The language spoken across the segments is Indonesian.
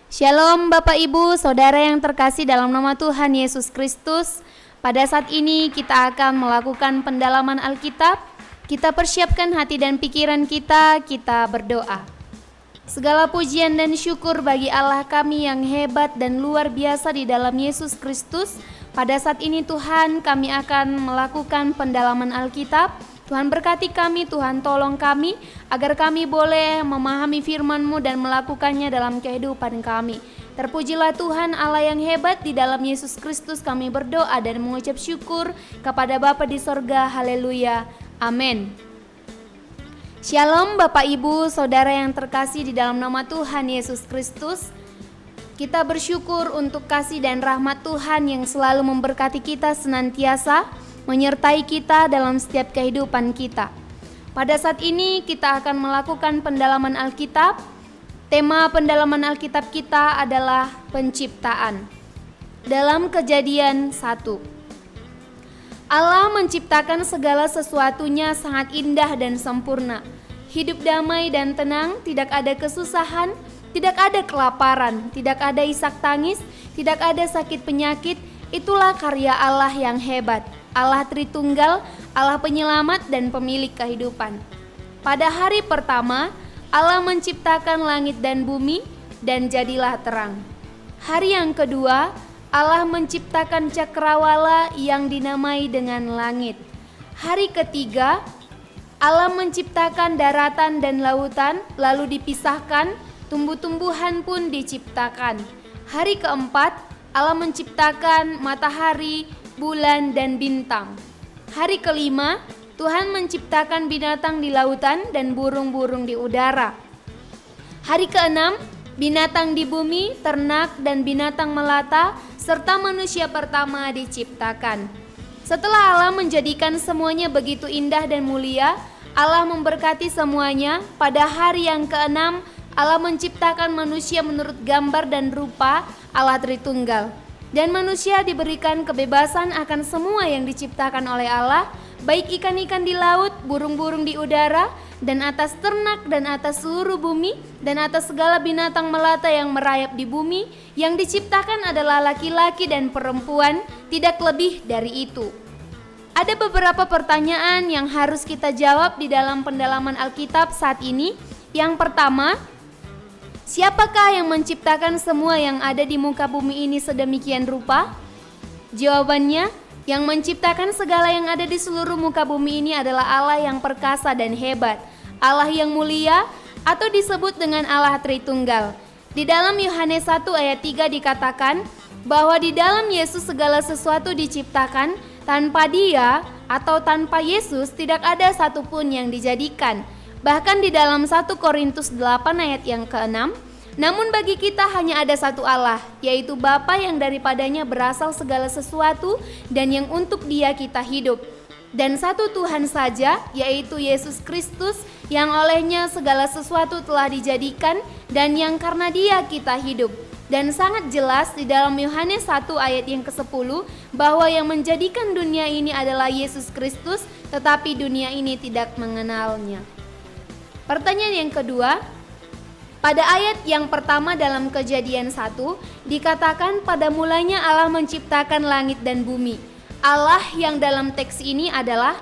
Shalom Bapak Ibu, Saudara yang terkasih dalam nama Tuhan Yesus Kristus. Pada saat ini kita akan melakukan pendalaman Alkitab. Kita persiapkan hati dan pikiran kita berdoa. Segala pujian dan syukur bagi Allah kami yang hebat dan luar biasa di dalam Yesus Kristus. Pada saat ini Tuhan, kami akan melakukan pendalaman Alkitab. Tuhan berkati kami, Tuhan tolong kami, agar kami boleh memahami firman-Mu dan melakukannya dalam kehidupan kami. Terpujilah Tuhan Allah yang hebat, di dalam Yesus Kristus kami berdoa dan mengucap syukur kepada Bapa di sorga. Haleluya, amin. Shalom Bapak Ibu, Saudara yang terkasih di dalam nama Tuhan Yesus Kristus. Kita bersyukur untuk kasih dan rahmat Tuhan yang selalu memberkati kita senantiasa, menyertai kita dalam setiap kehidupan kita. Pada saat ini kita akan melakukan pendalaman Alkitab. Tema pendalaman Alkitab kita adalah penciptaan. Dalam Kejadian 1, Allah menciptakan segala sesuatunya sangat indah dan sempurna. Hidup damai dan tenang, tidak ada kesusahan, tidak ada kelaparan, tidak ada isak tangis, tidak ada sakit penyakit. Itulah karya Allah yang hebat. Allah Tritunggal, Allah penyelamat dan pemilik kehidupan. Pada hari pertama, Allah menciptakan langit dan bumi, dan jadilah terang. Hari yang kedua, Allah menciptakan cakrawala yang dinamai dengan langit. Hari ketiga, Allah menciptakan daratan dan lautan, lalu dipisahkan, tumbuh-tumbuhan pun diciptakan. Hari keempat, Allah menciptakan matahari, bulan dan bintang. Hari kelima, Tuhan menciptakan binatang di lautan dan burung-burung di udara. Hari keenam, binatang di bumi, ternak dan binatang melata, serta manusia pertama diciptakan. Setelah Allah menjadikan semuanya begitu indah dan mulia, Allah memberkati semuanya. Pada hari yang keenam, Allah menciptakan manusia menurut gambar dan rupa Allah Tritunggal. Dan manusia diberikan kebebasan akan semua yang diciptakan oleh Allah, baik ikan-ikan di laut, burung-burung di udara, dan atas ternak dan atas seluruh bumi, dan atas segala binatang melata yang merayap di bumi. Yang diciptakan adalah laki-laki dan perempuan, tidak lebih dari itu. Ada beberapa pertanyaan yang harus kita jawab di dalam pendalaman Alkitab saat ini. Yang pertama, siapakah yang menciptakan semua yang ada di muka bumi ini sedemikian rupa? Jawabannya, yang menciptakan segala yang ada di seluruh muka bumi ini adalah Allah yang perkasa dan hebat, Allah yang mulia, atau disebut dengan Allah Tritunggal. Di dalam Yohanes 1 ayat 3 dikatakan bahwa di dalam Yesus segala sesuatu diciptakan, tanpa Dia atau tanpa Yesus tidak ada satupun yang dijadikan. Bahkan di dalam 1 Korintus 8 ayat yang ke-6, namun bagi kita hanya ada satu Allah, yaitu Bapa yang daripadanya berasal segala sesuatu dan yang untuk Dia kita hidup. Dan satu Tuhan saja, yaitu Yesus Kristus, yang olehnya segala sesuatu telah dijadikan dan yang karena Dia kita hidup. Dan sangat jelas di dalam Yohanes 1 ayat yang ke-10 bahwa yang menjadikan dunia ini adalah Yesus Kristus, tetapi dunia ini tidak mengenalnya. Pertanyaan yang kedua, pada ayat yang pertama dalam Kejadian 1 dikatakan pada mulanya Allah menciptakan langit dan bumi. Allah yang dalam teks ini adalah,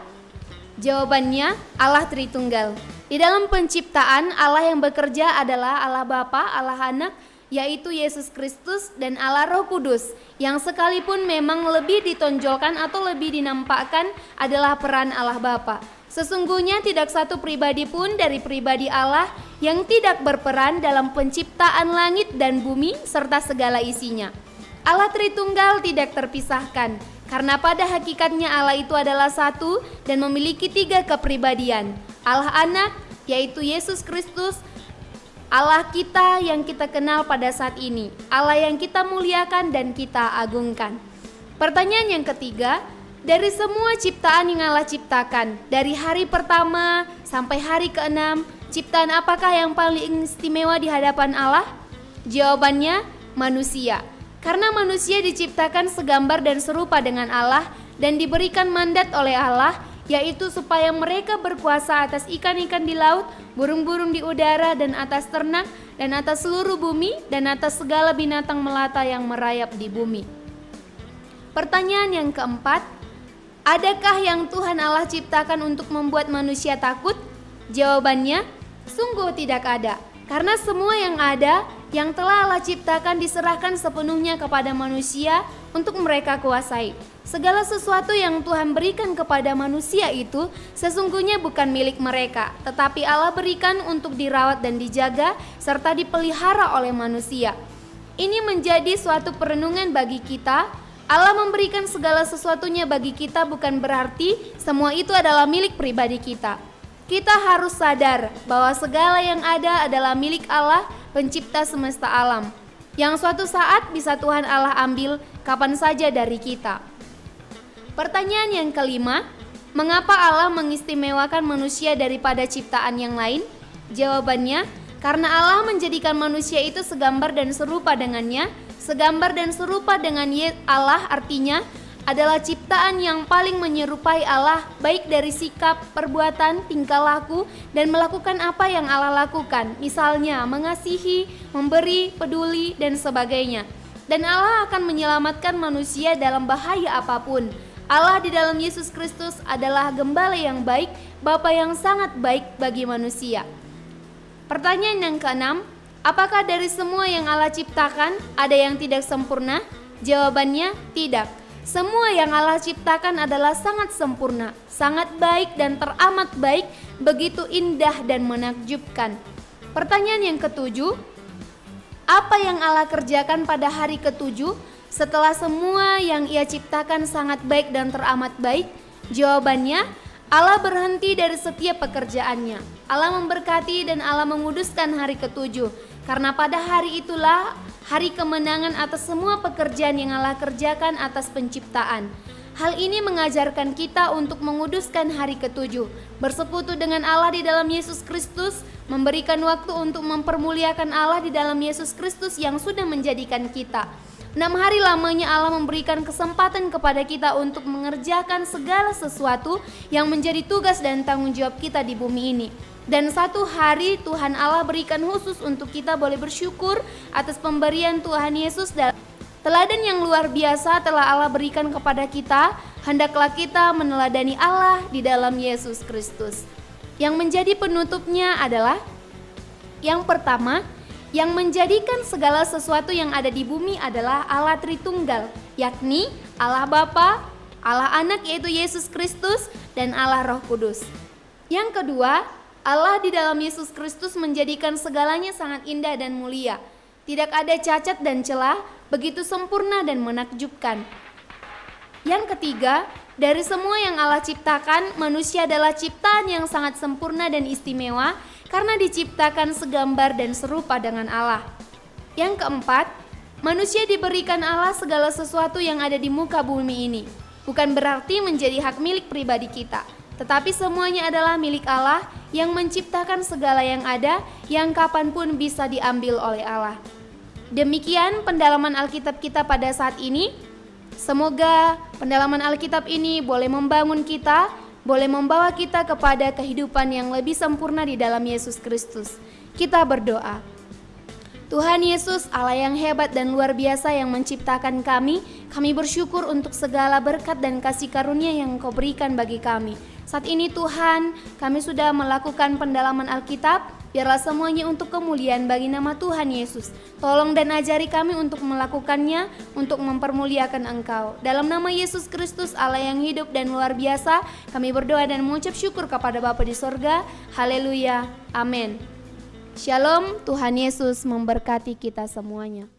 jawabannya Allah Tritunggal. Di dalam penciptaan, Allah yang bekerja adalah Allah Bapa, Allah Anak, yaitu Yesus Kristus, dan Allah Roh Kudus, yang sekalipun memang lebih ditonjolkan atau lebih dinampakkan adalah peran Allah Bapa. Sesungguhnya tidak satu pribadi pun dari pribadi Allah yang tidak berperan dalam penciptaan langit dan bumi serta segala isinya. Allah Tritunggal tidak terpisahkan, karena pada hakikatnya Allah itu adalah satu dan memiliki tiga kepribadian. Allah Anak, yaitu Yesus Kristus, Allah kita yang kita kenal pada saat ini, Allah yang kita muliakan dan kita agungkan. Pertanyaan yang ketiga, dari semua ciptaan yang Allah ciptakan, dari hari pertama sampai hari ke-6, ciptaan apakah yang paling istimewa di hadapan Allah? Jawabannya, manusia. Karena manusia diciptakan segambar dan serupa dengan Allah dan diberikan mandat oleh Allah, yaitu supaya mereka berkuasa atas ikan-ikan di laut, burung-burung di udara, dan atas ternak, dan atas seluruh bumi, dan atas segala binatang melata yang merayap di bumi. Pertanyaan yang keempat, adakah yang Tuhan Allah ciptakan untuk membuat manusia takut? Jawabannya, sungguh tidak ada. Karena semua yang ada, yang telah Allah ciptakan diserahkan sepenuhnya kepada manusia untuk mereka kuasai. Segala sesuatu yang Tuhan berikan kepada manusia itu sesungguhnya bukan milik mereka, tetapi Allah berikan untuk dirawat dan dijaga serta dipelihara oleh manusia. Ini menjadi suatu perenungan bagi kita. Allah memberikan segala sesuatunya bagi kita bukan berarti semua itu adalah milik pribadi kita. Kita harus sadar bahwa segala yang ada adalah milik Allah, pencipta semesta alam, yang suatu saat bisa Tuhan Allah ambil kapan saja dari kita. Pertanyaan yang kelima, mengapa Allah mengistimewakan manusia daripada ciptaan yang lain? Jawabannya, karena Allah menjadikan manusia itu segambar dan serupa dengannya. Segambar dan serupa dengan Allah artinya adalah ciptaan yang paling menyerupai Allah, baik dari sikap, perbuatan, tingkah laku, dan melakukan apa yang Allah lakukan, misalnya mengasihi, memberi, peduli, dan sebagainya. Dan Allah akan menyelamatkan manusia dalam bahaya apapun. Allah di dalam Yesus Kristus adalah gembala yang baik, Bapa yang sangat baik bagi manusia. Pertanyaan yang keenam, apakah dari semua yang Allah ciptakan ada yang tidak sempurna? Jawabannya tidak. Semua yang Allah ciptakan adalah sangat sempurna, sangat baik dan teramat baik, begitu indah dan menakjubkan. Pertanyaan yang ketujuh, apa yang Allah kerjakan pada hari ketujuh setelah semua yang Ia ciptakan sangat baik dan teramat baik? Jawabannya, Allah berhenti dari setiap pekerjaannya. Allah memberkati dan Allah menguduskan hari ketujuh, karena pada hari itulah hari kemenangan atas semua pekerjaan yang Allah kerjakan atas penciptaan. Hal ini mengajarkan kita untuk menguduskan hari ketujuh, bersekutu dengan Allah di dalam Yesus Kristus, memberikan waktu untuk mempermuliakan Allah di dalam Yesus Kristus yang sudah menjadikan kita. 6 hari lamanya Allah memberikan kesempatan kepada kita untuk mengerjakan segala sesuatu yang menjadi tugas dan tanggung jawab kita di bumi ini. Dan 1 hari Tuhan Allah berikan khusus untuk kita boleh bersyukur atas pemberian Tuhan Yesus. Teladan yang luar biasa telah Allah berikan kepada kita. Hendaklah kita meneladani Allah di dalam Yesus Kristus. Yang menjadi penutupnya adalah, yang pertama, yang menjadikan segala sesuatu yang ada di bumi adalah Allah Tritunggal, yakni Allah Bapa, Allah Anak yaitu Yesus Kristus, dan Allah Roh Kudus. Yang kedua, Allah di dalam Yesus Kristus menjadikan segalanya sangat indah dan mulia. Tidak ada cacat dan celah, begitu sempurna dan menakjubkan. Yang ketiga, dari semua yang Allah ciptakan, manusia adalah ciptaan yang sangat sempurna dan istimewa karena diciptakan segambar dan serupa dengan Allah. Yang keempat, manusia diberikan Allah segala sesuatu yang ada di muka bumi ini. Bukan berarti menjadi hak milik pribadi kita, tetapi semuanya adalah milik Allah yang menciptakan segala yang ada, yang kapanpun bisa diambil oleh Allah. Demikian pendalaman Alkitab kita pada saat ini. Semoga pendalaman Alkitab ini boleh membangun kita, boleh membawa kita kepada kehidupan yang lebih sempurna di dalam Yesus Kristus. Kita berdoa. Tuhan Yesus, Allah yang hebat dan luar biasa yang menciptakan kami bersyukur untuk segala berkat dan kasih karunia yang Engkau berikan bagi kami. Saat ini Tuhan, kami sudah melakukan pendalaman Alkitab, biarlah semuanya untuk kemuliaan bagi nama Tuhan Yesus. Tolong dan ajari kami untuk melakukannya, untuk mempermuliakan Engkau. Dalam nama Yesus Kristus, Allah yang hidup dan luar biasa, kami berdoa dan mengucap syukur kepada Bapa di sorga. Haleluya, amin. Shalom, Tuhan Yesus memberkati kita semuanya.